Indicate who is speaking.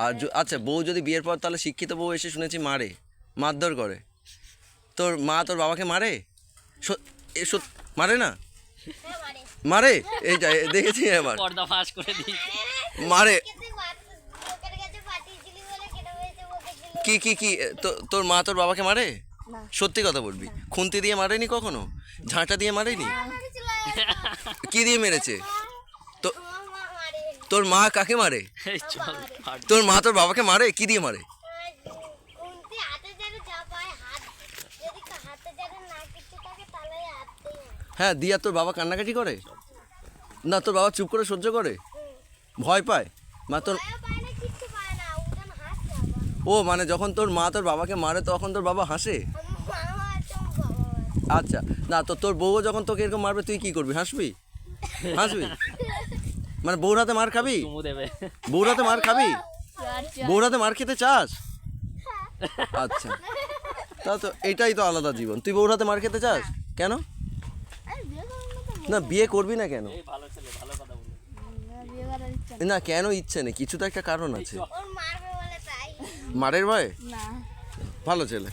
Speaker 1: আর আচ্ছা, বউ যদি বিয়ের পর তাহলে শিক্ষিত বউ এসে শুনেছি মারে, মারধর করে, তোর মা তোর বাবাকে মারে? মারে না? মারে? এই যা দেখেছি এবার
Speaker 2: পর্দা ফাঁস করে দিই।
Speaker 1: মারে। কি কি কি তোর মা তোর বাবাকে মারে? সত্যি কথা বলবি, খুন্তি দিয়ে মারেনি কখনো? ঝাঁটা দিয়ে মারেনি? কি দিয়ে মেরেছে? তো তোর মা কাকে মারে?
Speaker 2: এই চল
Speaker 1: তোর মা তোর বাবাকে মারে? কি দিয়ে মারে? হ্যাঁ, দিয়া তোর বাবা কান্নাকাটি করে না? তোর বাবা চুপ করে সহ্য করে? ভয় পায়? মা তোর ও মানে যখন তোর মা তোর বাবাকে মারে তখন তোর বাবা হাসে? আচ্ছা, না তো তোর বউও যখন তোকে এরকম মারবে তুই কি করবি? হাসবি? হাসবি? মানে বউর হাতে মার খাবি?
Speaker 2: চুমু দেবে।
Speaker 1: বউর হাতে মার খাবি? বউর হাতে মার খেতে চাস? আচ্ছা, তা তো এটাই তো আলাদা জীবন। তুই বউর হাতে মার খেতে চাস কেন? না বিয়ে করবি না কেন?
Speaker 2: এই ভালো ছেলে, ভালো কথা বলে।
Speaker 1: না কেন ইচ্ছে নেই? কিছু তো একটা কারণ আছে। মারের ভয়ে? ভালো ছেলে।